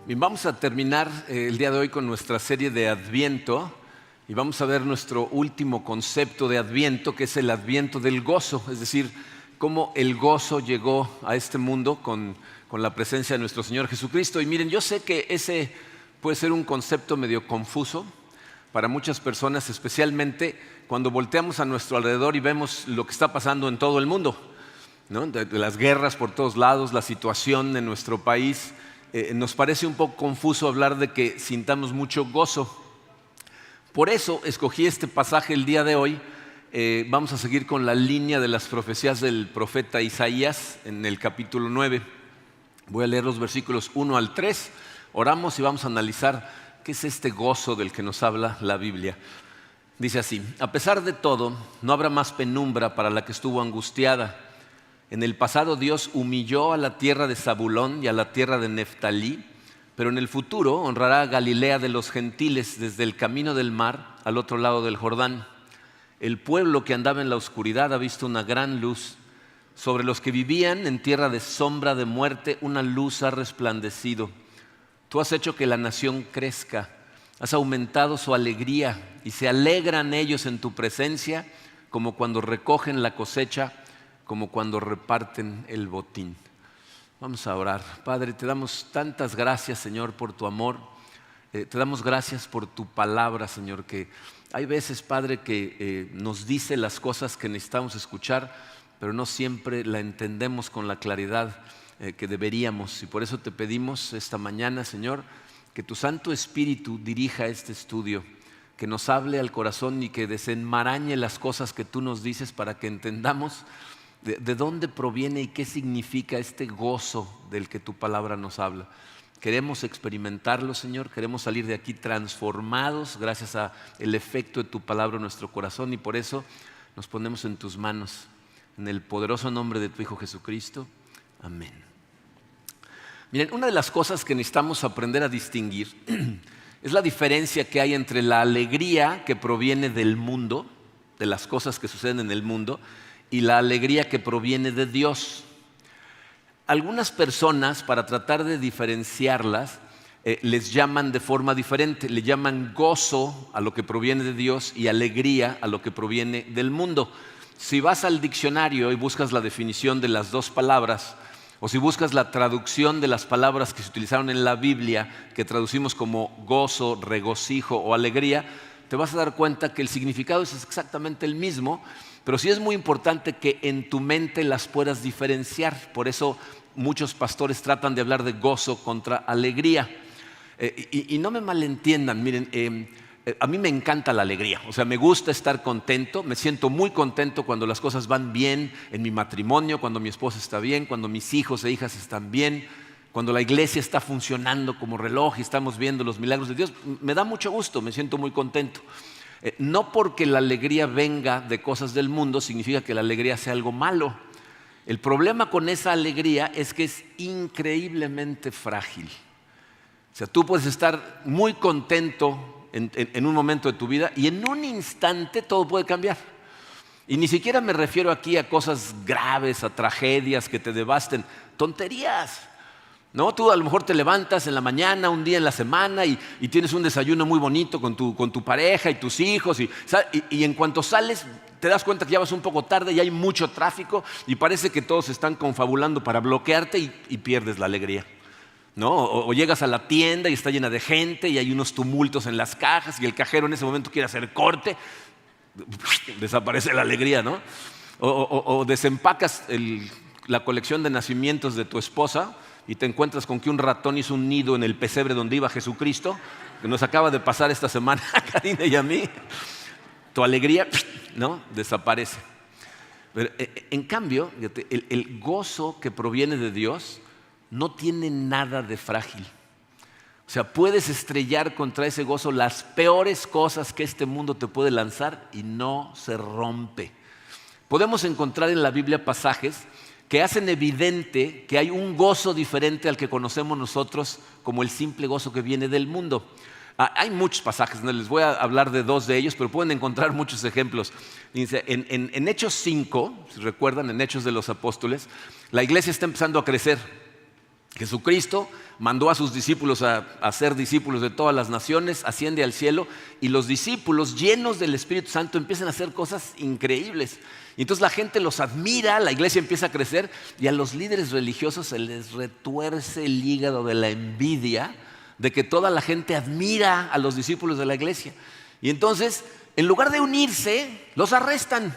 Bien, vamos a terminar el día de hoy con nuestra serie de Adviento y vamos a ver nuestro último concepto de Adviento, que es el Adviento del gozo, es decir, cómo el gozo llegó a este mundo con la presencia de nuestro Señor Jesucristo. Y miren, yo sé que ese puede ser un concepto medio confuso para muchas personas, especialmente cuando volteamos a nuestro alrededor y vemos lo que está pasando en todo el mundo, ¿no? De las guerras por todos lados, la situación en nuestro país. Nos parece un poco confuso hablar de que sintamos mucho gozo. Por eso escogí este pasaje el día de hoy. Vamos a seguir con la línea de las profecías del profeta Isaías en el capítulo 9. Voy a leer los versículos 1 al 3. Oramos y vamos a analizar qué es este gozo del que nos habla la Biblia. Dice así: a pesar de todo, no habrá más penumbra para la que estuvo angustiada. En el pasado Dios humilló a la tierra de Zabulón y a la tierra de Neftalí, pero en el futuro honrará a Galilea de los gentiles desde el camino del mar al otro lado del Jordán. El pueblo que andaba en la oscuridad ha visto una gran luz. Sobre los que vivían en tierra de sombra de muerte, una luz ha resplandecido. Tú has hecho que la nación crezca, has aumentado su alegría y se alegran ellos en tu presencia, como cuando recogen la cosecha, como cuando reparten el botín. Vamos a orar. Padre, te damos tantas gracias, Señor, por tu amor. Te damos gracias por tu palabra, Señor, que hay veces, Padre, que nos dice las cosas que necesitamos escuchar, pero no siempre la entendemos con la claridad que deberíamos. Y por eso te pedimos esta mañana, Señor, que tu Santo Espíritu dirija este estudio, que nos hable al corazón y que desenmarañe las cosas que tú nos dices para que entendamos de dónde proviene y qué significa este gozo del que tu palabra nos habla. Queremos experimentarlo, Señor, queremos salir de aquí transformados gracias al efecto de tu palabra en nuestro corazón, y por eso nos ponemos en tus manos, en el poderoso nombre de tu Hijo Jesucristo. Amén. Miren, una de las cosas que necesitamos aprender a distinguir es la diferencia que hay entre la alegría que proviene del mundo, de las cosas que suceden en el mundo, y la alegría que proviene de Dios. Algunas personas, para tratar de diferenciarlas, les llaman de forma diferente. Le llaman gozo a lo que proviene de Dios y alegría a lo que proviene del mundo. Si vas al diccionario y buscas la definición de las dos palabras, o si buscas la traducción de las palabras que se utilizaron en la Biblia, que traducimos como gozo, regocijo o alegría, te vas a dar cuenta que el significado es exactamente el mismo. Pero sí es muy importante que en tu mente las puedas diferenciar. Por eso muchos pastores tratan de hablar de gozo contra alegría. Y no me malentiendan, miren, a mí me encanta la alegría. O sea, me gusta estar contento, me siento muy contento cuando las cosas van bien en mi matrimonio, cuando mi esposa está bien, cuando mis hijos e hijas están bien, cuando la iglesia está funcionando como reloj y estamos viendo los milagros de Dios. Me da mucho gusto, me siento muy contento. No porque la alegría venga de cosas del mundo significa que la alegría sea algo malo. El problema con esa alegría es que es increíblemente frágil. O sea, tú puedes estar muy contento en un momento de tu vida y en un instante todo puede cambiar. Y ni siquiera me refiero aquí a cosas graves, a tragedias que te devasten, tonterías. ¿No? Tú a lo mejor te levantas en la mañana, un día en la semana y tienes un desayuno muy bonito con tu pareja y tus hijos y en cuanto sales te das cuenta que ya vas un poco tarde y hay mucho tráfico y parece que todos están confabulando para bloquearte y pierdes la alegría, ¿no? O llegas a la tienda y está llena de gente y hay unos tumultos en las cajas y el cajero en ese momento quiere hacer corte, desaparece la alegría, ¿no? O desempacas la colección de nacimientos de tu esposa y te encuentras con que un ratón hizo un nido en el pesebre donde iba Jesucristo, que nos acaba de pasar esta semana a Karina y a mí. Tu alegría, ¿no?, desaparece. Pero, en cambio, fíjate, el gozo que proviene de Dios no tiene nada de frágil. O sea, puedes estrellar contra ese gozo las peores cosas que este mundo te puede lanzar y no se rompe. Podemos encontrar en la Biblia pasajes que hacen evidente que hay un gozo diferente al que conocemos nosotros como el simple gozo que viene del mundo. Hay muchos pasajes, ¿no? Les voy a hablar de dos de ellos, pero pueden encontrar muchos ejemplos. Dice, en Hechos 5, si recuerdan, en Hechos de los Apóstoles, la iglesia está empezando a crecer. Jesucristo mandó a sus discípulos a ser discípulos de todas las naciones, asciende al cielo y los discípulos llenos del Espíritu Santo empiezan a hacer cosas increíbles. Y entonces la gente los admira, la iglesia empieza a crecer y a los líderes religiosos se les retuerce el hígado de la envidia de que toda la gente admira a los discípulos de la iglesia. Y entonces, en lugar de unirse, los arrestan.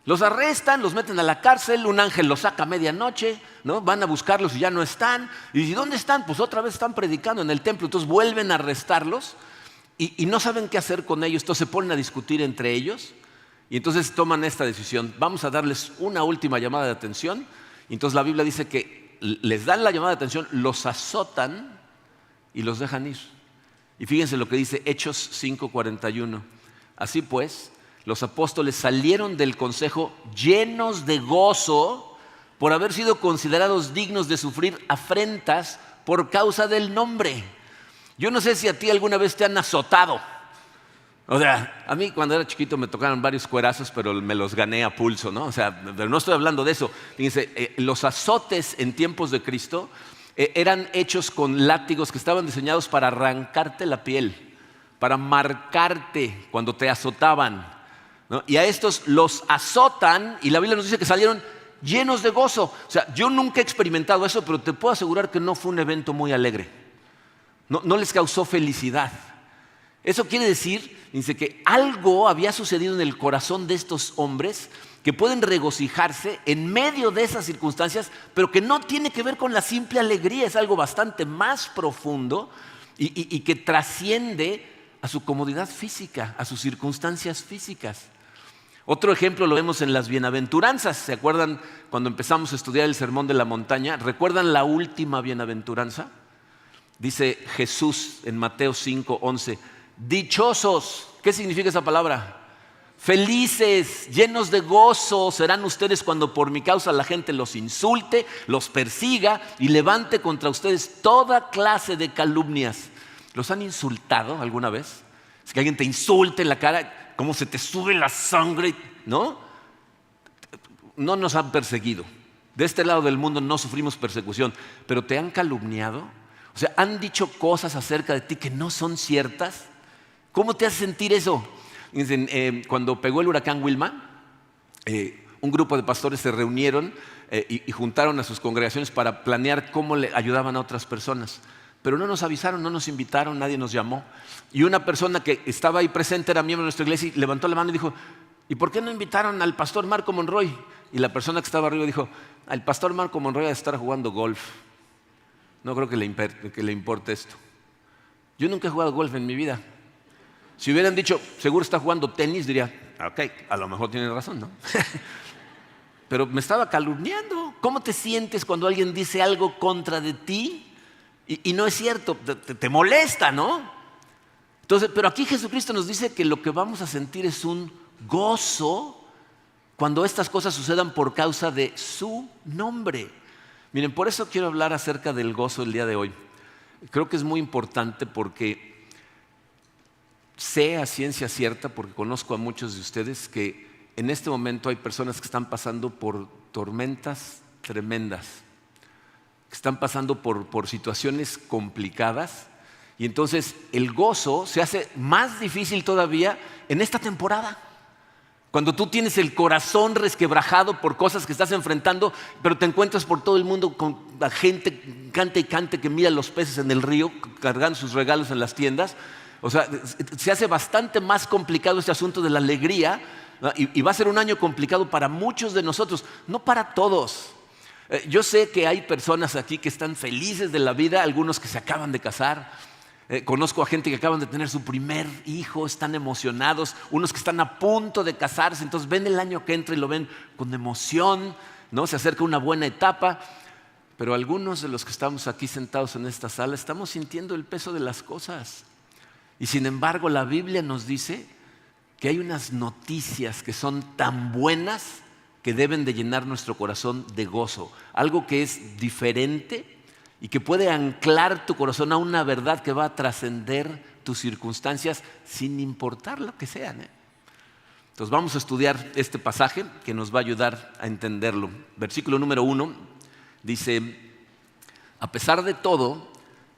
Los arrestan, los meten a la cárcel, un ángel los saca a medianoche, ¿no? Van a buscarlos y ya no están. ¿Y dónde están? Pues otra vez están predicando en el templo. Entonces vuelven a arrestarlos y no saben qué hacer con ellos. Entonces se ponen a discutir entre ellos y entonces toman esta decisión. Vamos a darles una última llamada de atención. Y entonces la Biblia dice que les dan la llamada de atención, los azotan y los dejan ir. Y fíjense lo que dice Hechos 5:41. Así pues, los apóstoles salieron del consejo llenos de gozo por haber sido considerados dignos de sufrir afrentas por causa del nombre. Yo no sé si a ti alguna vez te han azotado. O sea, a mí cuando era chiquito me tocaron varios cuerazos, pero me los gané a pulso, ¿no? O sea, pero no estoy hablando de eso. Fíjense, los azotes en tiempos de Cristo eran hechos con látigos que estaban diseñados para arrancarte la piel, para marcarte cuando te azotaban, ¿no? Y a estos los azotan y la Biblia nos dice que salieron llenos de gozo. O sea, yo nunca he experimentado eso, pero te puedo asegurar que no fue un evento muy alegre. No les causó felicidad. Eso quiere decir, dice, que algo había sucedido en el corazón de estos hombres que pueden regocijarse en medio de esas circunstancias, pero que no tiene que ver con la simple alegría, es algo bastante más profundo y que trasciende a su comodidad física, a sus circunstancias físicas. Otro ejemplo lo vemos en las bienaventuranzas. ¿Se acuerdan cuando empezamos a estudiar el Sermón de la Montaña? ¿Recuerdan la última bienaventuranza? Dice Jesús en Mateo 5:11, dichosos. ¿Qué significa esa palabra? Felices, llenos de gozo serán ustedes cuando por mi causa la gente los insulte, los persiga y levante contra ustedes toda clase de calumnias. ¿Los han insultado alguna vez? Es que alguien te insulte en la cara, cómo se te sube la sangre, ¿no? No nos han perseguido. De este lado del mundo no sufrimos persecución, pero ¿te han calumniado? O sea, ¿han dicho cosas acerca de ti que no son ciertas? ¿Cómo te hace sentir eso? Dicen, cuando pegó el huracán Wilma, un grupo de pastores se reunieron y juntaron a sus congregaciones para planear cómo le ayudaban a otras personas. Pero no nos avisaron, no nos invitaron, nadie nos llamó. Y una persona que estaba ahí presente, era miembro de nuestra iglesia, y levantó la mano y dijo, ¿y por qué no invitaron al pastor Marco Monroy? Y la persona que estaba arriba dijo, al pastor Marco Monroy va a estar jugando golf. No creo que le importe esto. Yo nunca he jugado golf en mi vida. Si hubieran dicho, seguro está jugando tenis, diría, ok, a lo mejor tiene razón, ¿no? Pero me estaba calumniando. ¿Cómo te sientes cuando alguien dice algo contra de ti? Y no es cierto, te molesta, ¿no? Entonces, pero aquí Jesucristo nos dice que lo que vamos a sentir es un gozo cuando estas cosas sucedan por causa de su nombre. Miren, por eso quiero hablar acerca del gozo el día de hoy. Creo que es muy importante porque sé a ciencia cierta, porque conozco a muchos de ustedes, que en este momento hay personas que están pasando por tormentas tremendas, que están pasando por situaciones complicadas, y entonces el gozo se hace más difícil todavía en esta temporada. Cuando tú tienes el corazón resquebrajado por cosas que estás enfrentando, pero te encuentras por todo el mundo con la gente cante y cante que mira los peces en el río, cargando sus regalos en las tiendas. O sea, se hace bastante más complicado este asunto de la alegría, ¿no? Y va a ser un año complicado para muchos de nosotros, no para todos. Yo sé que hay personas aquí que están felices de la vida, algunos que se acaban de casar. Conozco a gente que acaban de tener su primer hijo, están emocionados, unos que están a punto de casarse, entonces ven el año que entra y lo ven con emoción, ¿no? Se acerca una buena etapa, pero algunos de los que estamos aquí sentados en esta sala estamos sintiendo el peso de las cosas. Y sin embargo la Biblia nos dice que hay unas noticias que son tan buenas que deben de llenar nuestro corazón de gozo, algo que es diferente y que puede anclar tu corazón a una verdad que va a trascender tus circunstancias sin importar lo que sean. Entonces vamos a estudiar este pasaje que nos va a ayudar a entenderlo. Versículo número 1 dice, A pesar de todo,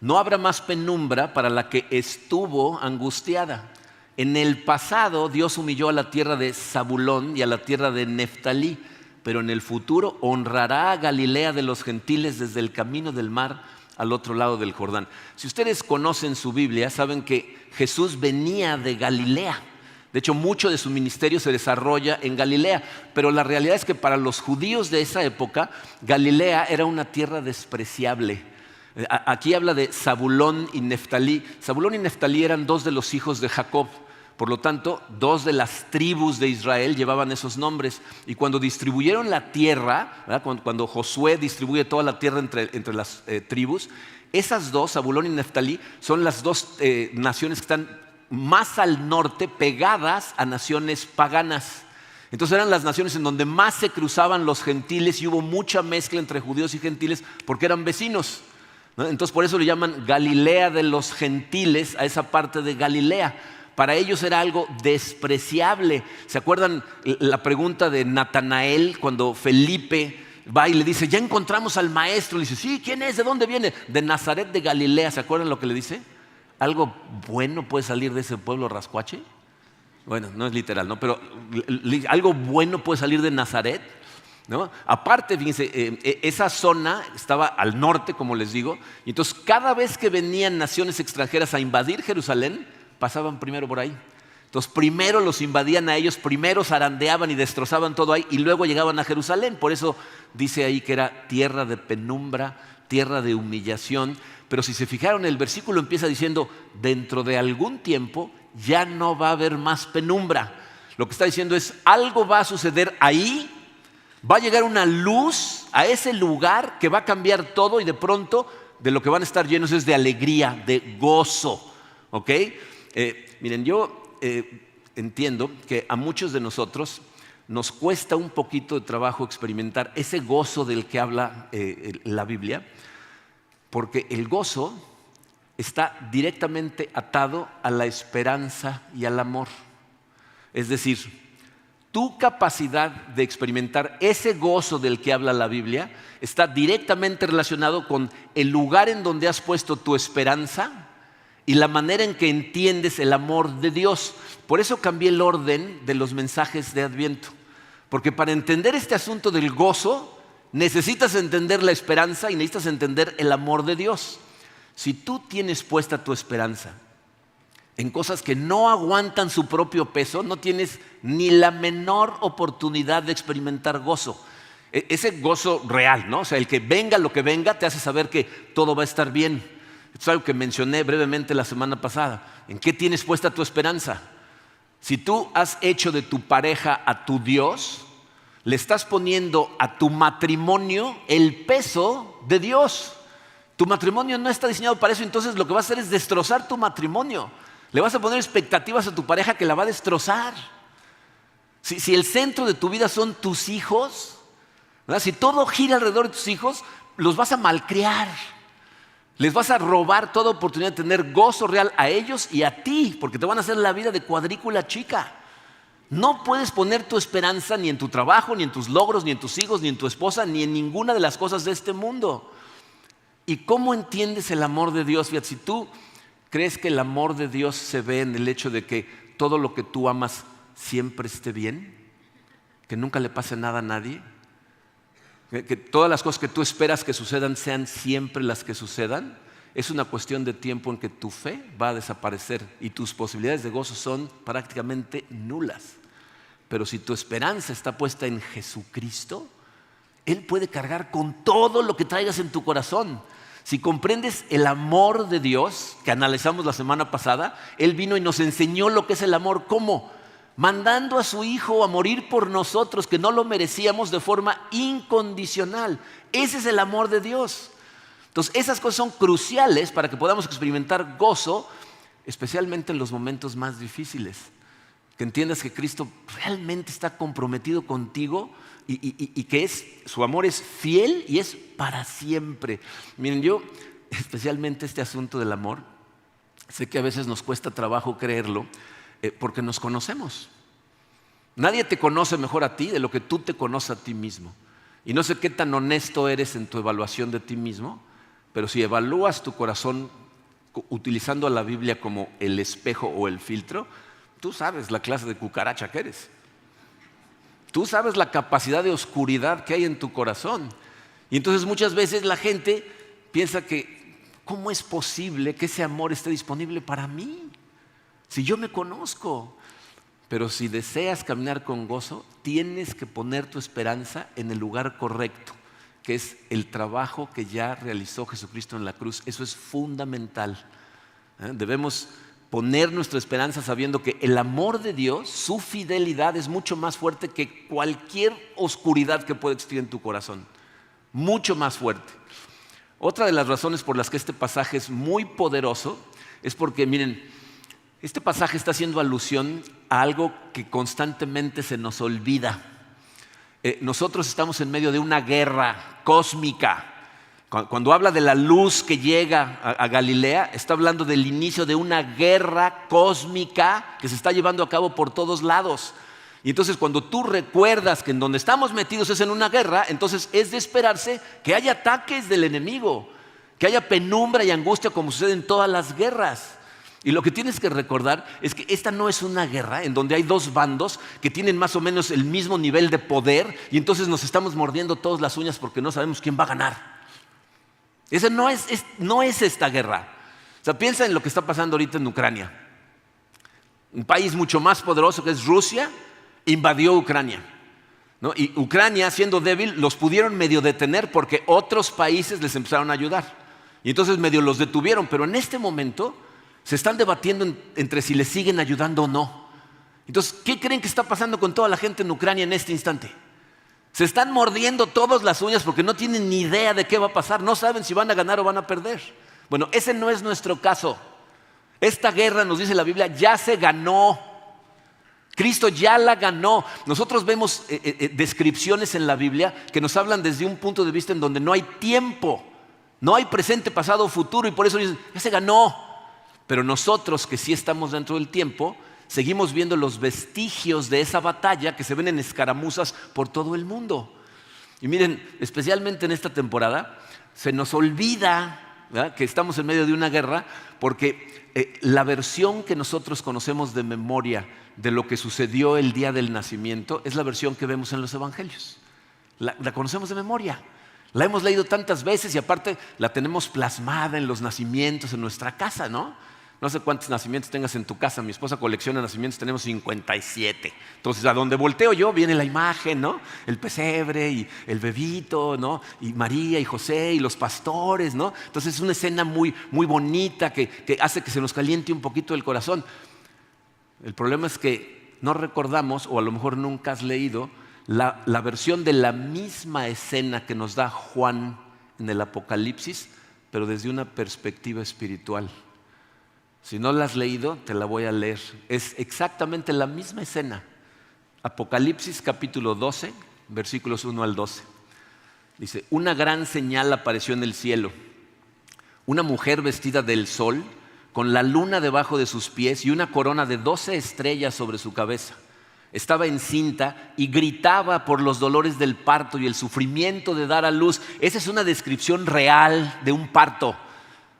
no habrá más penumbra para la que estuvo angustiada. En el pasado Dios humilló a la tierra de Zabulón y a la tierra de Neftalí, pero en el futuro honrará a Galilea de los gentiles desde el camino del mar al otro lado del Jordán. Si ustedes conocen su Biblia, saben que Jesús venía de Galilea. De hecho, mucho de su ministerio se desarrolla en Galilea, pero la realidad es que para los judíos de esa época, Galilea era una tierra despreciable. Aquí habla de Zabulón y Neftalí. Zabulón y Neftalí eran dos de los hijos de Jacob. Por lo tanto, dos de las tribus de Israel llevaban esos nombres. Y cuando distribuyeron la tierra, cuando Josué distribuye toda la tierra entre las tribus, esas dos, Zabulón y Neftalí, son las dos naciones que están más al norte, pegadas a naciones paganas. Entonces eran las naciones en donde más se cruzaban los gentiles y hubo mucha mezcla entre judíos y gentiles porque eran vecinos, ¿no? Entonces por eso le llaman Galilea de los gentiles a esa parte de Galilea. Para ellos era algo despreciable. ¿Se acuerdan la pregunta de Natanael cuando Felipe va y le dice, ya encontramos al maestro? Le dice, sí, ¿quién es? ¿De dónde viene? De Nazaret de Galilea. ¿Se acuerdan lo que le dice? ¿Algo bueno puede salir de ese pueblo rascuache? Bueno, no es literal, ¿no? Pero algo bueno puede salir de Nazaret, ¿no? Aparte, fíjense, esa zona estaba al norte, como les digo, y entonces cada vez que venían naciones extranjeras a invadir Jerusalén, pasaban primero por ahí. Entonces primero los invadían a ellos, primero zarandeaban y destrozaban todo ahí, y luego llegaban a Jerusalén. Por eso dice ahí que era tierra de penumbra, tierra de humillación. Pero si se fijaron, el versículo empieza diciendo, dentro de algún tiempo ya no va a haber más penumbra. Lo que está diciendo es, algo va a suceder ahí, va a llegar una luz a ese lugar que va a cambiar todo y de pronto de lo que van a estar llenos es de alegría, de gozo. ¿Ok? Miren, yo entiendo que a muchos de nosotros nos cuesta un poquito de trabajo experimentar ese gozo del que habla la Biblia, porque el gozo está directamente atado a la esperanza y al amor. Es decir, tu capacidad de experimentar ese gozo del que habla la Biblia está directamente relacionado con el lugar en donde has puesto tu esperanza y la manera en que entiendes el amor de Dios. Por eso cambié el orden de los mensajes de Adviento, porque para entender este asunto del gozo necesitas entender la esperanza y necesitas entender el amor de Dios. Si tú tienes puesta tu esperanza en cosas que no aguantan su propio peso, no tienes ni la menor oportunidad de experimentar gozo. Ese gozo real, ¿no? O sea, el que venga lo que venga te hace saber que todo va a estar bien. Esto es algo que mencioné brevemente la semana pasada. ¿En qué tienes puesta tu esperanza? Si tú has hecho de tu pareja a tu Dios, le estás poniendo a tu matrimonio el peso de Dios. Tu matrimonio no está diseñado para eso, entonces lo que vas a hacer es destrozar tu matrimonio. Le vas a poner expectativas a tu pareja que la va a destrozar. Si el centro de tu vida son tus hijos, ¿verdad? Si todo gira alrededor de tus hijos, los vas a malcriar. Les vas a robar toda oportunidad de tener gozo real a ellos y a ti, porque te van a hacer la vida de cuadrícula chica. No puedes poner tu esperanza ni en tu trabajo, ni en tus logros, ni en tus hijos, ni en tu esposa, ni en ninguna de las cosas de este mundo. ¿Y cómo entiendes el amor de Dios? Fíjate, si tú crees que el amor de Dios se ve en el hecho de que todo lo que tú amas siempre esté bien, que nunca le pase nada a nadie, que todas las cosas que tú esperas que sucedan sean siempre las que sucedan, es una cuestión de tiempo en que tu fe va a desaparecer y tus posibilidades de gozo son prácticamente nulas. Pero si tu esperanza está puesta en Jesucristo, Él puede cargar con todo lo que traigas en tu corazón. Si comprendes el amor de Dios, que analizamos la semana pasada, Él vino y nos enseñó lo que es el amor. ¿Cómo? Mandando a su Hijo a morir por nosotros, que no lo merecíamos, de forma incondicional. Ese es el amor de Dios. Entonces, esas cosas son cruciales para que podamos experimentar gozo, especialmente en los momentos más difíciles. Que entiendas que Cristo realmente está comprometido contigo y que su amor es fiel y es para siempre. Miren, yo, especialmente este asunto del amor, sé que a veces nos cuesta trabajo creerlo porque nos conocemos. Nadie te conoce mejor a ti de lo que tú te conoces a ti mismo. Y no sé qué tan honesto eres en tu evaluación de ti mismo, Pero si evalúas tu corazón utilizando a la Biblia como el espejo o el filtro, tú sabes la clase de cucaracha que eres. Tú sabes la capacidad de oscuridad que hay en tu corazón. Y entonces muchas veces la gente piensa que, ¿cómo es posible que ese amor esté disponible para mí? Si yo me conozco. Pero si deseas caminar con gozo, tienes que poner tu esperanza en el lugar correcto, que es el trabajo que ya realizó Jesucristo en la cruz. Eso es fundamental. Debemos poner nuestra esperanza sabiendo que el amor de Dios, su fidelidad, es mucho más fuerte que cualquier oscuridad que pueda existir en tu corazón. Mucho más fuerte. Otra de las razones por las que este pasaje es muy poderoso es porque, miren, este pasaje está haciendo alusión a algo que constantemente se nos olvida. Nosotros estamos en medio de una guerra cósmica. Cuando habla de la luz que llega a Galilea, está hablando del inicio de una guerra cósmica que se está llevando a cabo por todos lados. Y entonces cuando tú recuerdas que en donde estamos metidos es en una guerra, entonces es de esperarse que haya ataques del enemigo, que haya penumbra y angustia como sucede en todas las guerras. Y lo que tienes que recordar es que esta no es una guerra en donde hay dos bandos que tienen más o menos el mismo nivel de poder y entonces nos estamos mordiendo todas las uñas porque no sabemos quién va a ganar. Esa no es esta guerra. O sea, piensa en lo que está pasando ahorita en Ucrania. Un país mucho más poderoso que es Rusia invadió Ucrania, ¿no? Y Ucrania, siendo débil, los pudieron medio detener porque otros países les empezaron a ayudar. Y entonces medio los detuvieron, pero en este momento se están debatiendo entre si les siguen ayudando o no. Entonces, ¿qué creen que está pasando con toda la gente en Ucrania en este instante? Se están mordiendo todas las uñas porque no tienen ni idea de qué va a pasar. No saben si van a ganar o van a perder. Bueno, ese no es nuestro caso. Esta guerra, nos dice la Biblia, ya se ganó. Cristo ya la ganó. Nosotros vemos descripciones en la Biblia que nos hablan desde un punto de vista en donde no hay tiempo. No hay presente, pasado o futuro y por eso dicen, ya se ganó. Pero nosotros que sí estamos dentro del tiempo, seguimos viendo los vestigios de esa batalla que se ven en escaramuzas por todo el mundo. Y miren, especialmente en esta temporada, se nos olvida, ¿verdad?, que estamos en medio de una guerra porque la versión que nosotros conocemos de memoria de lo que sucedió el día del nacimiento es la versión que vemos en los evangelios. La conocemos de memoria. La hemos leído tantas veces y aparte la tenemos plasmada en los nacimientos en nuestra casa, ¿no? No sé cuántos nacimientos tengas en tu casa. Mi esposa colecciona nacimientos, tenemos 57. Entonces, a donde volteo yo viene la imagen, ¿no? El pesebre y el bebito, ¿no? Y María y José y los pastores, ¿no? Entonces, es una escena muy, muy bonita que hace que se nos caliente un poquito el corazón. El problema es que no recordamos, o a lo mejor nunca has leído, la versión de la misma escena que nos da Juan en el Apocalipsis, pero desde una perspectiva espiritual. Si no la has leído, te la voy a leer. Es exactamente la misma escena. Apocalipsis capítulo 12, versículos 1 al 12. Dice, una gran señal apareció en el cielo. Una mujer vestida del sol, con la luna debajo de sus pies y una corona de 12 estrellas sobre su cabeza. Estaba encinta y gritaba por los dolores del parto y el sufrimiento de dar a luz. Esa es una descripción real de un parto.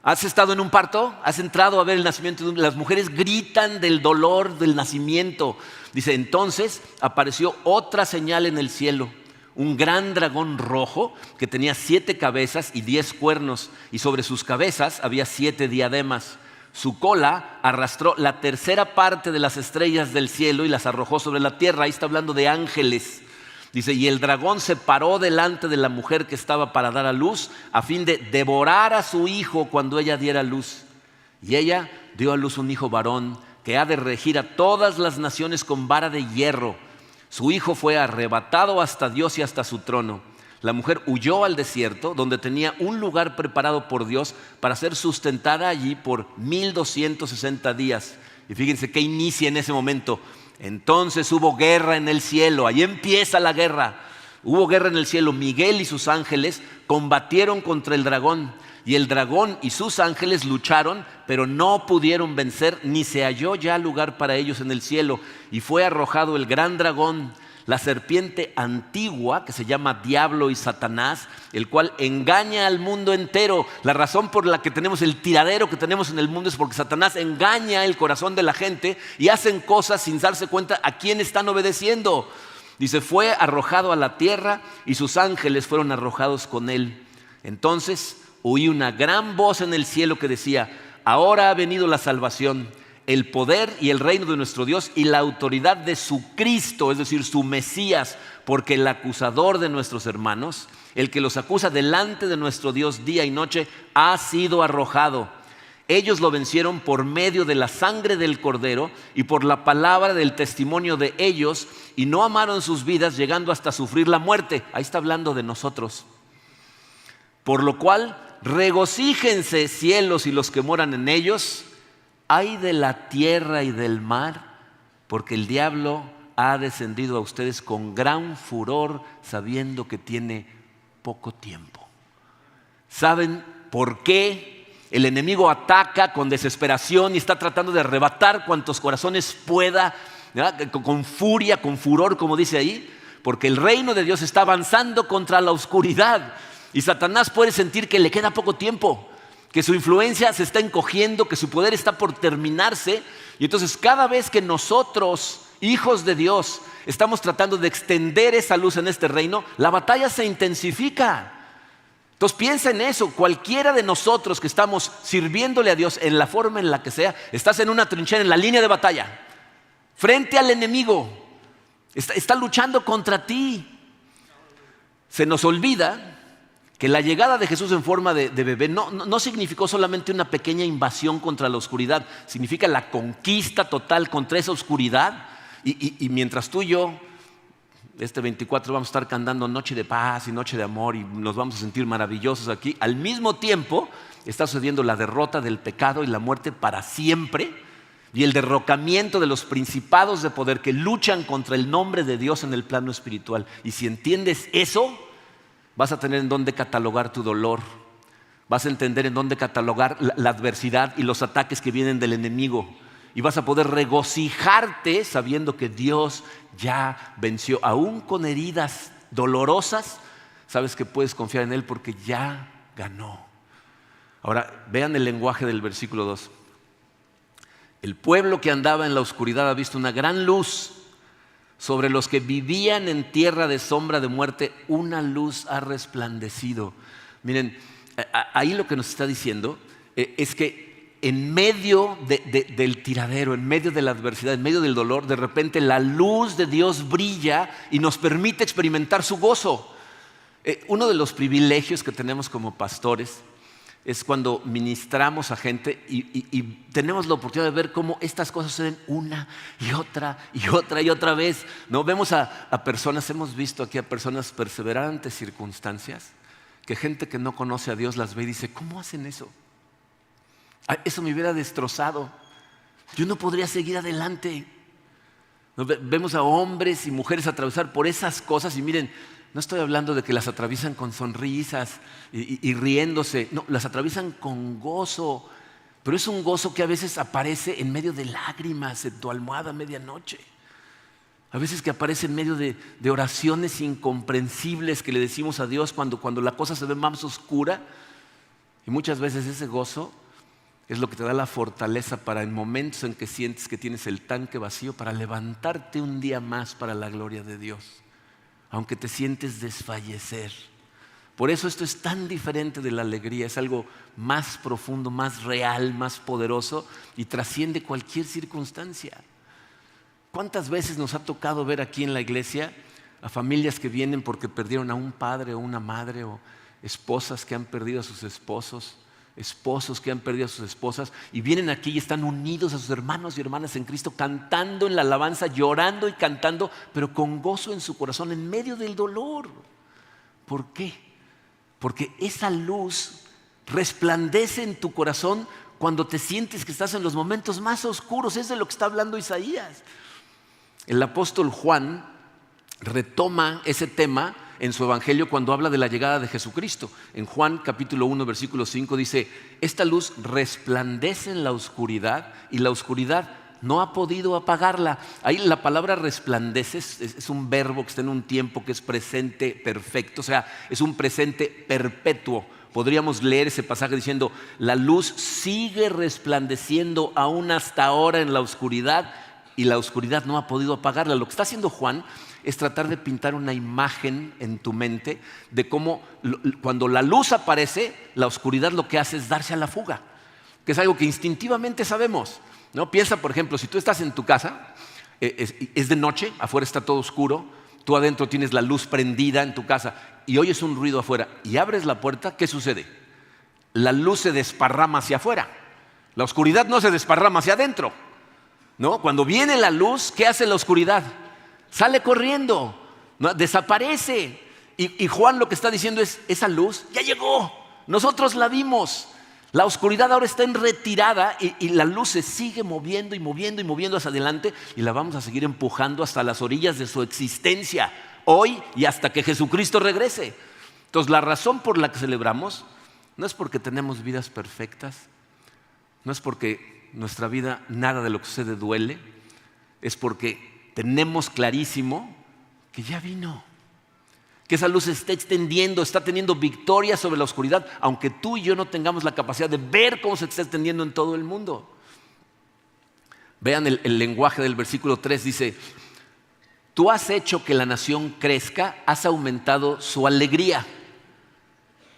¿Has estado en un parto? ¿Has entrado a ver el nacimiento? Las mujeres gritan del dolor del nacimiento. Dice, entonces apareció otra señal en el cielo. Un gran dragón rojo que tenía 7 cabezas y 10 cuernos. Y sobre sus cabezas había 7 diademas. Su cola arrastró la tercera parte de las estrellas del cielo y las arrojó sobre la tierra. Ahí está hablando de ángeles. Dice, y el dragón se paró delante de la mujer que estaba para dar a luz a fin de devorar a su hijo cuando ella diera luz. Y ella dio a luz un hijo varón que ha de regir a todas las naciones con vara de hierro. Su hijo fue arrebatado hasta Dios y hasta su trono. La mujer huyó al desierto donde tenía un lugar preparado por Dios para ser sustentada allí por 1260 días. Y fíjense que inicia en ese momento. Entonces hubo guerra en el cielo, ahí empieza la guerra. Hubo guerra en el cielo, Miguel y sus ángeles combatieron contra el dragón. Y el dragón y sus ángeles lucharon, pero no pudieron vencer, ni se halló ya lugar para ellos en el cielo. Y fue arrojado el gran dragón, la serpiente antigua, que se llama Diablo y Satanás, el cual engaña al mundo entero. La razón por la que tenemos el tiradero que tenemos en el mundo es porque Satanás engaña el corazón de la gente y hacen cosas sin darse cuenta a quién están obedeciendo. Dice, fue arrojado a la tierra y sus ángeles fueron arrojados con él. Entonces oí una gran voz en el cielo que decía, ahora ha venido la salvación, el poder y el reino de nuestro Dios y la autoridad de su Cristo, es decir, su Mesías, porque el acusador de nuestros hermanos, el que los acusa delante de nuestro Dios día y noche, ha sido arrojado. Ellos lo vencieron por medio de la sangre del Cordero y por la palabra del testimonio de ellos, y no amaron sus vidas, llegando hasta sufrir la muerte. Ahí está hablando de nosotros. Por lo cual, regocíjense cielos y los que moran en ellos. Ay de la tierra y del mar, porque el diablo ha descendido a ustedes con gran furor, sabiendo que tiene poco tiempo. ¿Saben por qué el enemigo ataca con desesperación y está tratando de arrebatar cuantos corazones pueda, ¿verdad? Con furia, con furor, como dice ahí? Porque el reino de Dios está avanzando contra la oscuridad y Satanás puede sentir que le queda poco tiempo, que su influencia se está encogiendo, que su poder está por terminarse. Y entonces cada vez que nosotros, hijos de Dios, estamos tratando de extender esa luz en este reino, la batalla se intensifica. Entonces piensa en eso, cualquiera de nosotros que estamos sirviéndole a Dios en la forma en la que sea, estás en una trinchera, en la línea de batalla, frente al enemigo, está luchando contra ti. Se nos olvida que la llegada de Jesús en forma de bebé no significó solamente una pequeña invasión contra la oscuridad, significa la conquista total contra esa oscuridad. Y mientras tú y yo, este 24, vamos a estar cantando Noche de Paz y Noche de Amor y nos vamos a sentir maravillosos aquí, al mismo tiempo está sucediendo la derrota del pecado y la muerte para siempre y el derrocamiento de los principados de poder que luchan contra el nombre de Dios en el plano espiritual. Y si entiendes eso, vas a tener en dónde catalogar tu dolor, vas a entender en dónde catalogar la adversidad y los ataques que vienen del enemigo, y vas a poder regocijarte sabiendo que Dios ya venció. Aún con heridas dolorosas, sabes que puedes confiar en Él porque ya ganó. Ahora, vean el lenguaje del versículo 2. El pueblo que andaba en la oscuridad ha visto una gran luz. Sobre los que vivían en tierra de sombra de muerte, una luz ha resplandecido. Miren, ahí lo que nos está diciendo es que en medio del tiradero, en medio de la adversidad, en medio del dolor, de repente la luz de Dios brilla y nos permite experimentar su gozo. Uno de los privilegios que tenemos como pastores es cuando ministramos a gente y tenemos la oportunidad de ver cómo estas cosas suceden una y otra y otra y otra vez, ¿no? Vemos a personas, hemos visto aquí a personas perseverar ante circunstancias, que gente que no conoce a Dios las ve y dice, ¿cómo hacen eso? Eso me hubiera destrozado, yo no podría seguir adelante. Vemos a hombres y mujeres atravesar por esas cosas y miren, no estoy hablando de que las atraviesan con sonrisas y riéndose, no, las atraviesan con gozo, pero es un gozo que a veces aparece en medio de lágrimas en tu almohada a medianoche, a veces que aparece en medio de oraciones incomprensibles que le decimos a Dios cuando la cosa se ve más oscura, y muchas veces ese gozo es lo que te da la fortaleza para en momentos en que sientes que tienes el tanque vacío, para levantarte un día más para la gloria de Dios, aunque te sientes desfallecer. Por eso esto es tan diferente de la alegría, es algo más profundo, más real, más poderoso y trasciende cualquier circunstancia. ¿Cuántas veces nos ha tocado ver aquí en la iglesia a familias que vienen porque perdieron a un padre o una madre, o esposas que han perdido a sus esposos, esposos que han perdido a sus esposas, y vienen aquí y están unidos a sus hermanos y hermanas en Cristo, cantando en la alabanza, llorando y cantando, pero con gozo en su corazón en medio del dolor? ¿Por qué? Porque esa luz resplandece en tu corazón cuando te sientes que estás en los momentos más oscuros. Es de lo que está hablando Isaías. El apóstol Juan retoma ese tema en su evangelio cuando habla de la llegada de Jesucristo. En Juan capítulo 1 versículo 5 dice, esta luz resplandece en la oscuridad y la oscuridad no ha podido apagarla. Ahí la palabra resplandece es un verbo que está en un tiempo que es presente perfecto, o sea, es un presente perpetuo. Podríamos leer ese pasaje diciendo, la luz sigue resplandeciendo aún hasta ahora en la oscuridad y la oscuridad no ha podido apagarla. Lo que está haciendo Juan es tratar de pintar una imagen en tu mente de cómo cuando la luz aparece, la oscuridad lo que hace es darse a la fuga, que es algo que instintivamente sabemos, ¿no? Piensa, por ejemplo, si tú estás en tu casa, es de noche, afuera está todo oscuro, tú adentro tienes la luz prendida en tu casa y oyes un ruido afuera y abres la puerta, ¿qué sucede? La luz se desparrama hacia afuera, la oscuridad no se desparrama hacia adentro, ¿no? Cuando viene la luz, ¿qué hace la oscuridad? Sale corriendo, ¿no? Desaparece. Y Juan lo que está diciendo es, esa luz ya llegó, nosotros la vimos. La oscuridad ahora está en retirada y la luz se sigue moviendo y moviendo y moviendo hacia adelante y la vamos a seguir empujando hasta las orillas de su existencia, hoy y hasta que Jesucristo regrese. Entonces la razón por la que celebramos no es porque tenemos vidas perfectas, no es porque nuestra vida nada de lo que sucede duele, es porque tenemos clarísimo que ya vino, que esa luz se está extendiendo, está teniendo victoria sobre la oscuridad, aunque tú y yo no tengamos la capacidad de ver cómo se está extendiendo en todo el mundo. Vean el lenguaje del versículo 3, dice, tú has hecho que la nación crezca, has aumentado su alegría.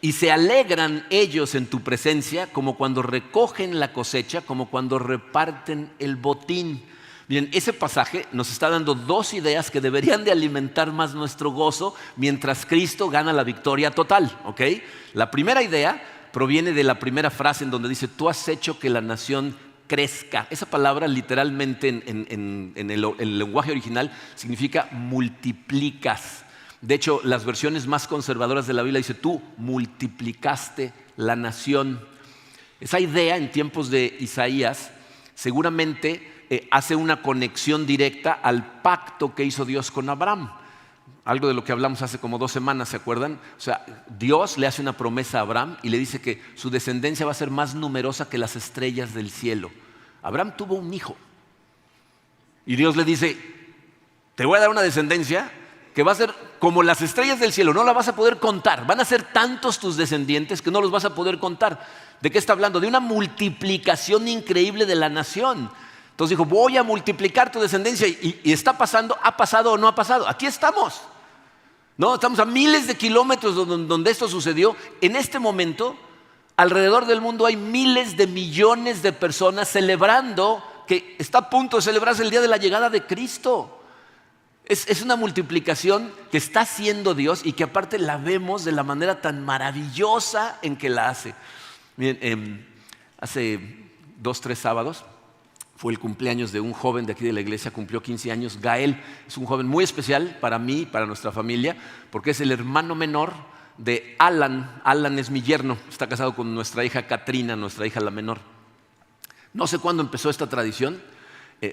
Y se alegran ellos en tu presencia como cuando recogen la cosecha, como cuando reparten el botín. Bien, ese pasaje nos está dando dos ideas que deberían de alimentar más nuestro gozo mientras Cristo gana la victoria total, ¿ok? La primera idea proviene de la primera frase en donde dice, tú has hecho que la nación crezca. Esa palabra literalmente en el lenguaje original significa multiplicas. De hecho, las versiones más conservadoras de la Biblia dice, tú multiplicaste la nación. Esa idea en tiempos de Isaías seguramente hace una conexión directa al pacto que hizo Dios con Abraham. Algo de lo que hablamos hace como 2 semanas, ¿se acuerdan? O sea, Dios le hace una promesa a Abraham y le dice que su descendencia va a ser más numerosa que las estrellas del cielo. Abraham tuvo un hijo y Dios le dice, te voy a dar una descendencia que va a ser como las estrellas del cielo, no la vas a poder contar, van a ser tantos tus descendientes que no los vas a poder contar. ¿De qué está hablando? De una multiplicación increíble de la nación. Entonces dijo, voy a multiplicar tu descendencia y está pasando, ¿ha pasado o no ha pasado? Aquí estamos, ¿no? Estamos a miles de kilómetros donde esto sucedió. En este momento, alrededor del mundo hay miles de millones de personas celebrando que está a punto de celebrarse el día de la llegada de Cristo. Es una multiplicación que está haciendo Dios y que aparte la vemos de la manera tan maravillosa en que la hace. Miren, hace 2, 3 sábados fue el cumpleaños de un joven de aquí de la iglesia, cumplió 15 años, Gael. Es un joven muy especial para mí y para nuestra familia, porque es el hermano menor de Alan. Alan es mi yerno, está casado con nuestra hija Katrina, nuestra hija la menor. No sé cuándo empezó esta tradición,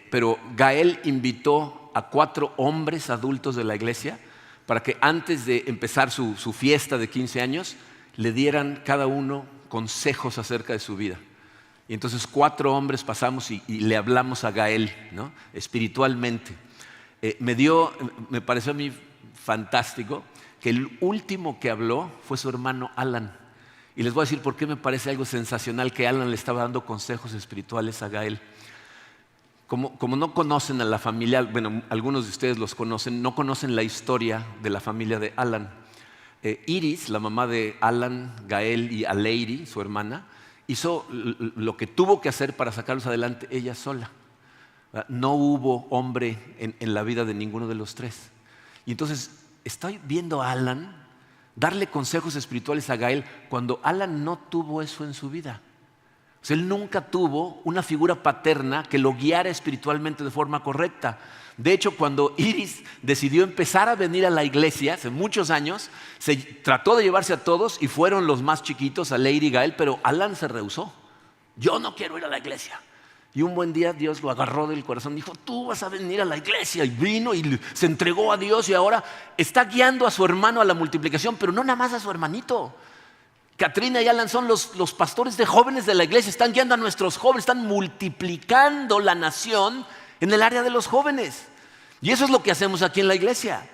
pero Gael invitó a 4 hombres adultos de la iglesia para que antes de empezar su fiesta de 15 años le dieran cada uno consejos acerca de su vida. Y entonces 4 hombres pasamos y le hablamos a Gael, ¿no? Espiritualmente. Me pareció a mí fantástico que el último que habló fue su hermano Alan. Y les voy a decir por qué me parece algo sensacional que Alan le estaba dando consejos espirituales a Gael. Como no conocen a la familia, bueno, algunos de ustedes los conocen, no conocen la historia de la familia de Alan. Iris, la mamá de Alan, Gael y Aleiri, su hermana, hizo lo que tuvo que hacer para sacarlos adelante ella sola. No hubo hombre en la vida de ninguno de los 3. Y entonces estoy viendo a Alan darle consejos espirituales a Gael cuando Alan no tuvo eso en su vida. O sea, él nunca tuvo una figura paterna que lo guiara espiritualmente de forma correcta. De hecho, cuando Iris decidió empezar a venir a la iglesia hace muchos años, se trató de llevarse a todos y fueron los más chiquitos, a Lady y Gael, pero Alan se rehusó. Yo no quiero ir a la iglesia. Y un buen día Dios lo agarró del corazón, dijo, tú vas a venir a la iglesia. Y vino y se entregó a Dios y ahora está guiando a su hermano a la multiplicación, pero no nada más a su hermanito. Katrina y Alan son los pastores de jóvenes de la iglesia, están guiando a nuestros jóvenes, están multiplicando la nación en el área de los jóvenes. Y eso es lo que hacemos aquí en la iglesia.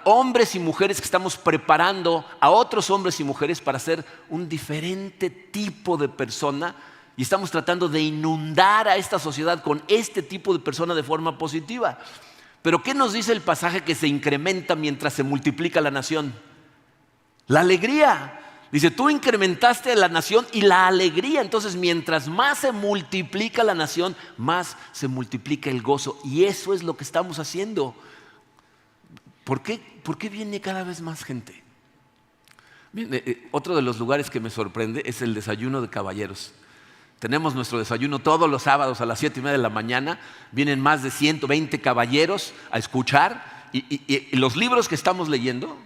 Hombres y mujeres que estamos preparando a otros hombres y mujeres para ser un diferente tipo de persona, y estamos tratando de inundar a esta sociedad con este tipo de persona de forma positiva. Pero ¿qué nos dice el pasaje que se incrementa mientras se multiplica la nación? La alegría. Dice, tú incrementaste la nación y la alegría. Entonces, mientras más se multiplica la nación, más se multiplica el gozo. Y eso es lo que estamos haciendo. ¿Por qué viene cada vez más gente? Bien, otro de los lugares que me sorprende es el desayuno de caballeros. Tenemos nuestro desayuno todos los sábados a las 7:30 de la mañana. Vienen más de 120 caballeros a escuchar. Y los libros que estamos leyendo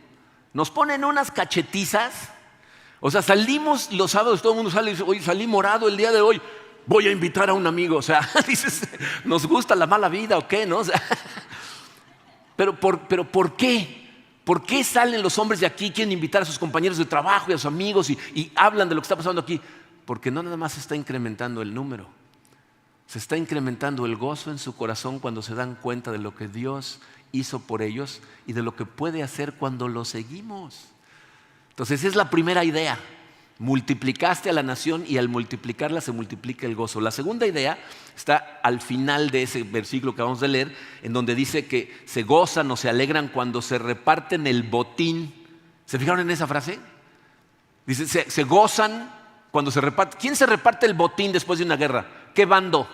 nos ponen unas cachetizas. O sea, salimos los sábados, todo el mundo sale y dice, oye, salí morado el día de hoy, voy a invitar a un amigo. O sea, dices, ¿nos gusta la mala vida o qué? ¿No? O sea, pero ¿por qué? ¿Por qué salen los hombres de aquí, quieren invitar a sus compañeros de trabajo y a sus amigos y hablan de lo que está pasando aquí? Porque no nada más se está incrementando el número, se está incrementando el gozo en su corazón cuando se dan cuenta de lo que Dios hizo por ellos y de lo que puede hacer cuando lo seguimos. Entonces esa es la primera idea. Multiplicaste a la nación y al multiplicarla se multiplica el gozo. La segunda idea está al final de ese versículo que vamos a leer, en donde dice que se gozan o se alegran cuando se reparten el botín. ¿Se fijaron en esa frase? Dice, se gozan cuando se reparte. ¿Quién se reparte el botín después de una guerra? ¿Qué bando?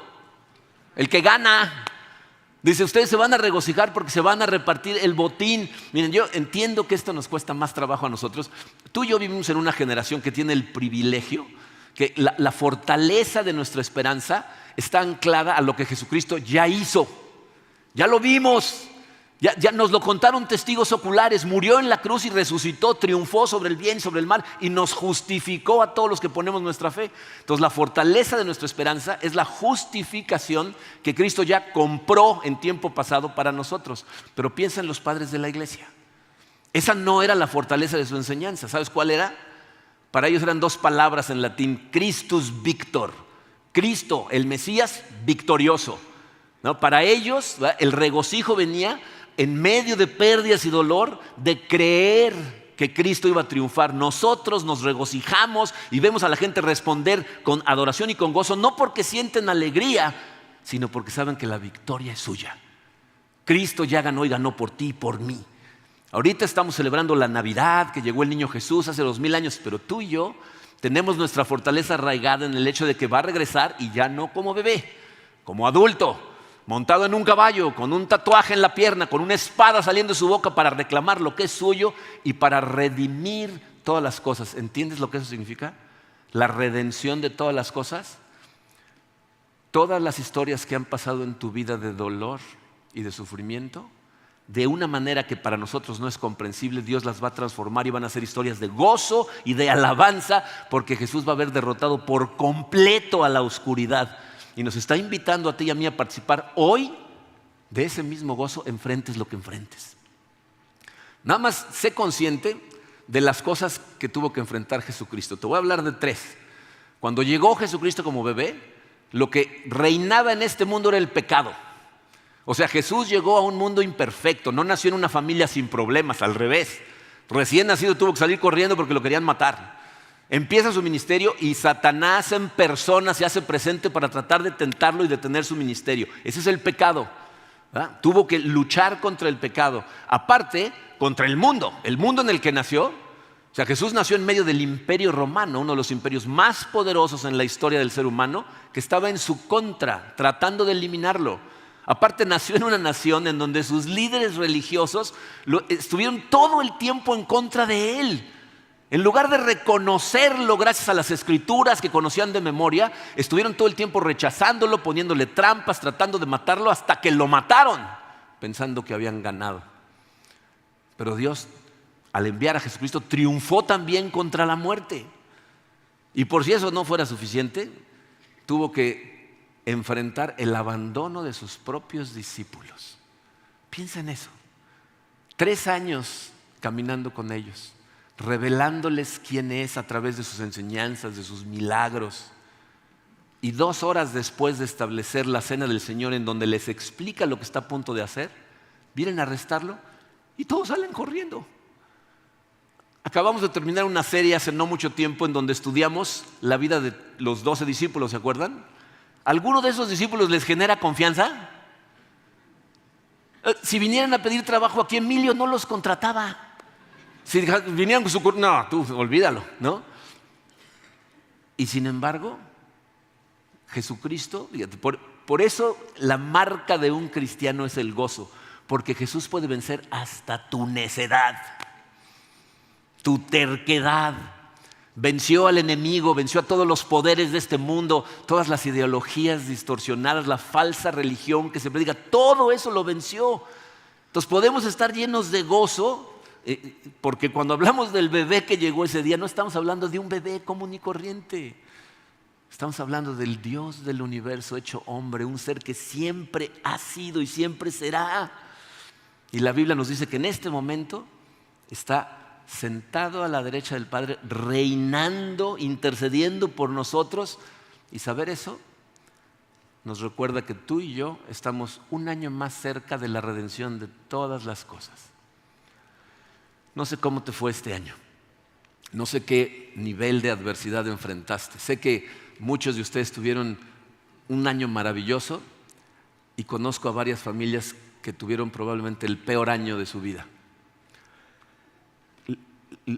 El que gana. Dice, ustedes se van a regocijar porque se van a repartir el botín. Miren, yo entiendo que esto nos cuesta más trabajo a nosotros. Tú y yo vivimos en una generación que tiene el privilegio, que la fortaleza de nuestra esperanza está anclada a lo que Jesucristo ya hizo. Ya lo vimos, ya nos lo contaron testigos oculares. Murió en la cruz y resucitó, triunfó sobre el bien y sobre el mal y nos justificó a todos los que ponemos nuestra fe. Entonces la fortaleza de nuestra esperanza es la justificación que Cristo ya compró en tiempo pasado para nosotros. Pero piensa en los padres de la iglesia. Esa no era la fortaleza de su enseñanza. ¿Sabes cuál era? Para ellos eran dos palabras en latín: Christus Victor. Cristo, el Mesías, victorioso, ¿no? Para ellos, ¿verdad?, el regocijo venía en medio de pérdidas y dolor de creer que Cristo iba a triunfar. Nosotros nos regocijamos y vemos a la gente responder con adoración y con gozo, no porque sienten alegría, sino porque saben que la victoria es suya. Cristo ya ganó y ganó por ti y por mí. Ahorita estamos celebrando la Navidad, que llegó el niño Jesús hace 2000 años, pero tú y yo tenemos nuestra fortaleza arraigada en el hecho de que va a regresar, y ya no como bebé, como adulto, montado en un caballo, con un tatuaje en la pierna, con una espada saliendo de su boca para reclamar lo que es suyo y para redimir todas las cosas. ¿Entiendes lo que eso significa? La redención de todas las cosas. Todas las historias que han pasado en tu vida de dolor y de sufrimiento, de una manera que para nosotros no es comprensible, Dios las va a transformar y van a ser historias de gozo y de alabanza, porque Jesús va a haber derrotado por completo a la oscuridad. Y nos está invitando a ti y a mí a participar hoy de ese mismo gozo, enfrentes lo que enfrentes. Nada más sé consciente de las cosas que tuvo que enfrentar Jesucristo. Te voy a hablar de 3. Cuando llegó Jesucristo como bebé, lo que reinaba en este mundo era el pecado. O sea, Jesús llegó a un mundo imperfecto, no nació en una familia sin problemas, al revés. Recién nacido tuvo que salir corriendo porque lo querían matar. Empieza su ministerio y Satanás en persona se hace presente para tratar de tentarlo y detener su ministerio. Ese es el pecado, ¿verdad? Tuvo que luchar contra el pecado. Aparte, contra el mundo en el que nació. O sea, Jesús nació en medio del imperio romano, uno de los imperios más poderosos en la historia del ser humano, que estaba en su contra, tratando de eliminarlo. Aparte, nació en una nación en donde sus líderes religiosos estuvieron todo el tiempo en contra de él. En lugar de reconocerlo gracias a las escrituras que conocían de memoria, estuvieron todo el tiempo rechazándolo, poniéndole trampas, tratando de matarlo, hasta que lo mataron, pensando que habían ganado. Pero Dios, al enviar a Jesucristo, triunfó también contra la muerte. Y por si eso no fuera suficiente, tuvo que enfrentar el abandono de sus propios discípulos. Piensa en eso. 3 años caminando con ellos, revelándoles quién es a través de sus enseñanzas, de sus milagros. Y 2 horas después de establecer la cena del Señor, en donde les explica lo que está a punto de hacer, vienen a arrestarlo y todos salen corriendo. Acabamos de terminar una serie hace no mucho tiempo en donde estudiamos la vida de los 12 discípulos, ¿se acuerdan? ¿Alguno de esos discípulos les genera confianza? Si vinieran a pedir trabajo aquí, Emilio no los contrataba. Si vinieran con su... No, tú olvídalo, ¿no? Y sin embargo, Jesucristo, fíjate, por eso la marca de un cristiano es el gozo, porque Jesús puede vencer hasta tu necedad, tu terquedad. Venció al enemigo, venció a todos los poderes de este mundo, todas las ideologías distorsionadas, la falsa religión que se predica, todo eso lo venció. Entonces podemos estar llenos de gozo, porque cuando hablamos del bebé que llegó ese día, no estamos hablando de un bebé común y corriente. Estamos hablando del Dios del universo hecho hombre, un ser que siempre ha sido y siempre será. Y la Biblia nos dice que en este momento está sentado a la derecha del Padre, reinando, intercediendo por nosotros. Y saber eso nos recuerda que tú y yo estamos un año más cerca de la redención de todas las cosas. No sé cómo te fue este año. No sé qué nivel de adversidad enfrentaste. Sé que muchos de ustedes tuvieron un año maravilloso y conozco a varias familias que tuvieron probablemente el peor año de su vida.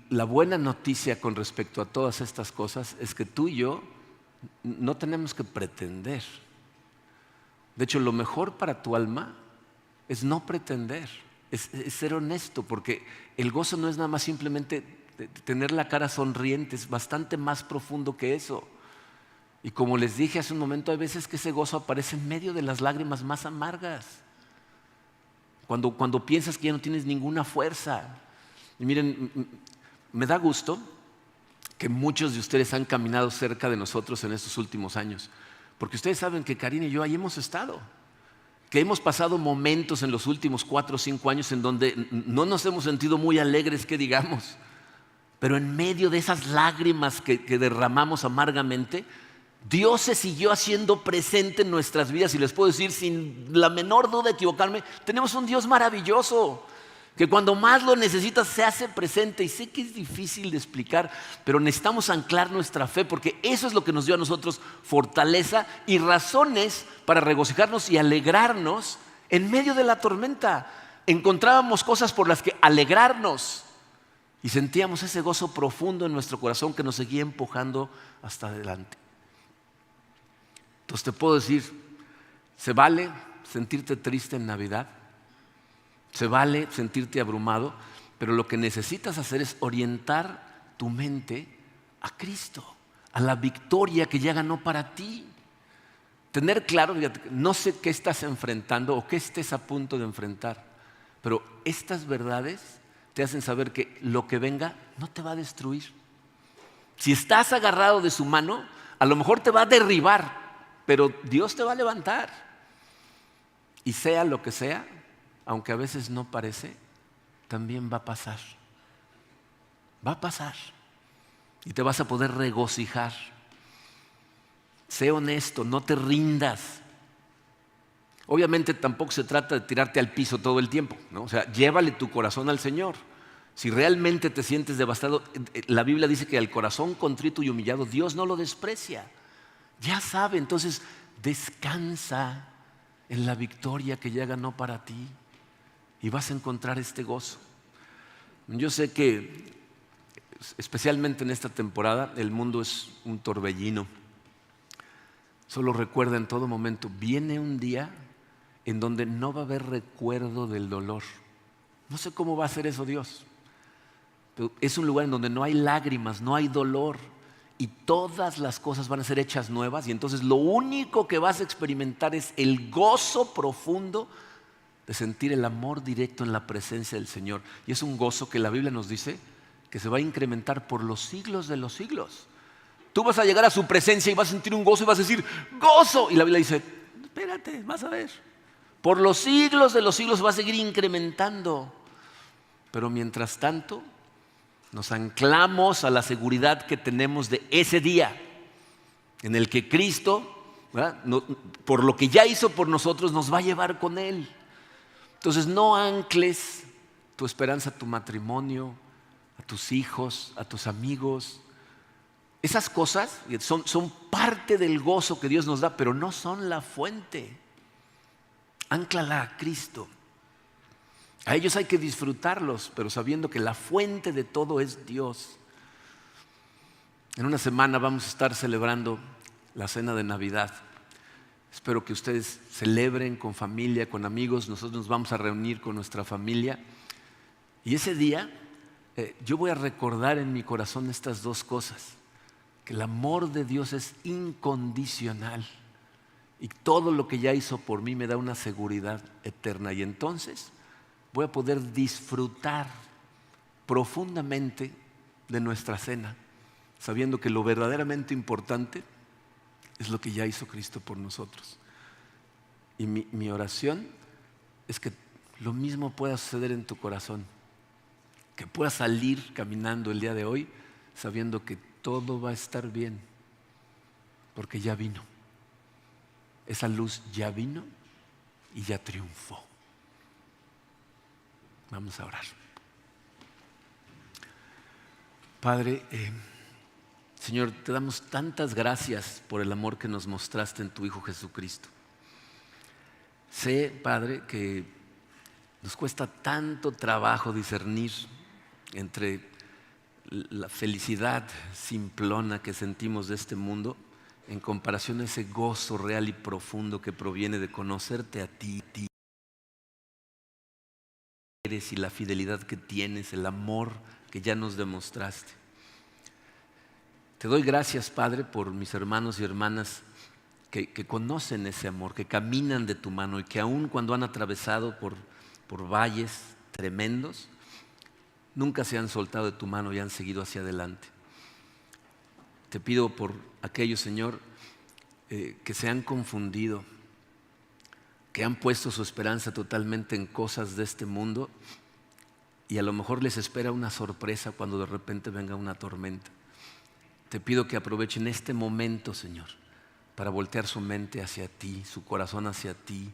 La buena noticia con respecto a todas estas cosas es que tú y yo no tenemos que pretender. De hecho, lo mejor para tu alma es no pretender, es ser honesto, porque el gozo no es nada más simplemente tener la cara sonriente, es bastante más profundo que eso. Y como les dije hace un momento, hay veces que ese gozo aparece en medio de las lágrimas más amargas, cuando piensas que ya no tienes ninguna fuerza. Y miren, me da gusto que muchos de ustedes han caminado cerca de nosotros en estos últimos años, porque ustedes saben que Karina y yo ahí hemos estado, que hemos pasado momentos en los últimos 4 o 5 años en donde no nos hemos sentido muy alegres, que digamos, pero en medio de esas lágrimas que derramamos amargamente, Dios se siguió haciendo presente en nuestras vidas. Y les puedo decir sin la menor duda de equivocarme, tenemos un Dios maravilloso, que cuando más lo necesitas se hace presente. Y sé que es difícil de explicar, pero necesitamos anclar nuestra fe, porque eso es lo que nos dio a nosotros fortaleza y razones para regocijarnos y alegrarnos en medio de la tormenta. Encontrábamos cosas por las que alegrarnos y sentíamos ese gozo profundo en nuestro corazón que nos seguía empujando hasta adelante. Entonces te puedo decir, se vale sentirte triste en Navidad, se vale sentirte abrumado, pero lo que necesitas hacer es orientar tu mente a Cristo, a la victoria que ya ganó para ti. Tener claro, fíjate, no sé qué estás enfrentando o qué estés a punto de enfrentar, pero estas verdades te hacen saber que lo que venga no te va a destruir. Si estás agarrado de su mano, a lo mejor te va a derribar, pero Dios te va a levantar. Y sea lo que sea, aunque a veces no parece, también va a pasar. Va a pasar. Y te vas a poder regocijar. Sé honesto, no te rindas. Obviamente tampoco se trata de tirarte al piso todo el tiempo, ¿no? O sea, llévale tu corazón al Señor. Si realmente te sientes devastado, la Biblia dice que al corazón contrito y humillado Dios no lo desprecia. Ya sabe, entonces descansa en la victoria que ya ganó para ti y vas a encontrar este gozo. Yo sé que especialmente en esta temporada el mundo es un torbellino. Solo recuerda en todo momento, viene un día en donde no va a haber recuerdo del dolor. No sé cómo va a ser eso Dios, pero es un lugar en donde no hay lágrimas, no hay dolor. Y todas las cosas van a ser hechas nuevas. Y entonces lo único que vas a experimentar es el gozo profundo de sentir el amor directo en la presencia del Señor. Y es un gozo que la Biblia nos dice que se va a incrementar por los siglos de los siglos. Tú vas a llegar a su presencia y vas a sentir un gozo y vas a decir ¡gozo! Y la Biblia dice, espérate, vas a ver. Por los siglos de los siglos va a seguir incrementando. Pero mientras tanto, Nos anclamos a la seguridad que tenemos de ese día en el que Cristo, por lo que ya hizo por nosotros, nos va a llevar con Él. Entonces no ancles tu esperanza a tu matrimonio, a tus hijos, a tus amigos. Esas cosas son parte del gozo que Dios nos da, pero no son la fuente. Ánclala a Cristo. A ellos hay que disfrutarlos, pero sabiendo que la fuente de todo es Dios. En una semana vamos a estar celebrando la cena de Navidad. Espero que ustedes celebren con familia, con amigos. Nosotros nos vamos a reunir con nuestra familia. Y ese día yo voy a recordar en mi corazón estas dos cosas. Que el amor de Dios es incondicional. Y todo lo que ya hizo por mí me da una seguridad eterna. Y entonces voy a poder disfrutar profundamente de nuestra cena, sabiendo que lo verdaderamente importante es lo que ya hizo Cristo por nosotros. Y mi oración es que lo mismo pueda suceder en tu corazón, que puedas salir caminando el día de hoy sabiendo que todo va a estar bien, porque ya vino. Esa luz ya vino y ya triunfó. Vamos a orar. Padre, Señor, te damos tantas gracias por el amor que nos mostraste en tu Hijo Jesucristo. Sé, Padre, que nos cuesta tanto trabajo discernir entre la felicidad simplona que sentimos de este mundo en comparación a ese gozo real y profundo que proviene de conocerte a ti. Y la fidelidad que tienes, el amor que ya nos demostraste. Te doy gracias, Padre, por mis hermanos y hermanas que conocen ese amor, que caminan de tu mano y que aun cuando han atravesado por valles tremendos, nunca se han soltado de tu mano y han seguido hacia adelante. Te pido por aquellos, Señor, que se han confundido, que han puesto su esperanza totalmente en cosas de este mundo y a lo mejor les espera una sorpresa cuando de repente venga una tormenta. Te pido que aprovechen este momento, Señor, para voltear su mente hacia ti, su corazón hacia ti,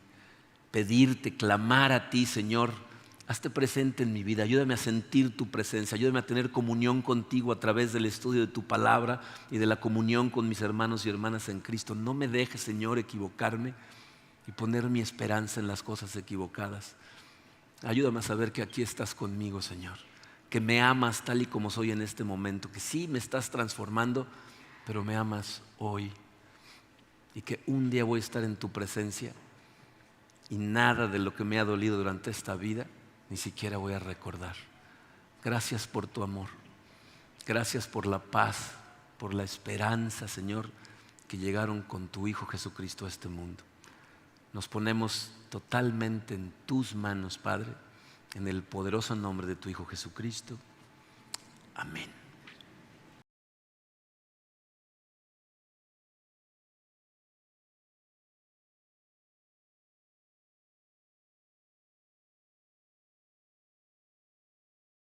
pedirte, clamar a ti, Señor, hazte presente en mi vida, ayúdame a sentir tu presencia, ayúdame a tener comunión contigo a través del estudio de tu palabra y de la comunión con mis hermanos y hermanas en Cristo. No me dejes, Señor, equivocarme y poner mi esperanza en las cosas equivocadas. Ayúdame a saber que aquí estás conmigo, Señor, que me amas tal y como soy en este momento, que sí me estás transformando, pero me amas hoy y que un día voy a estar en tu presencia y nada de lo que me ha dolido durante esta vida ni siquiera voy a recordar. Gracias por tu amor, gracias por la paz, por la esperanza, Señor, que llegaron con tu Hijo Jesucristo a este mundo. Nos ponemos totalmente en tus manos, Padre, en el poderoso nombre de tu Hijo Jesucristo. Amén.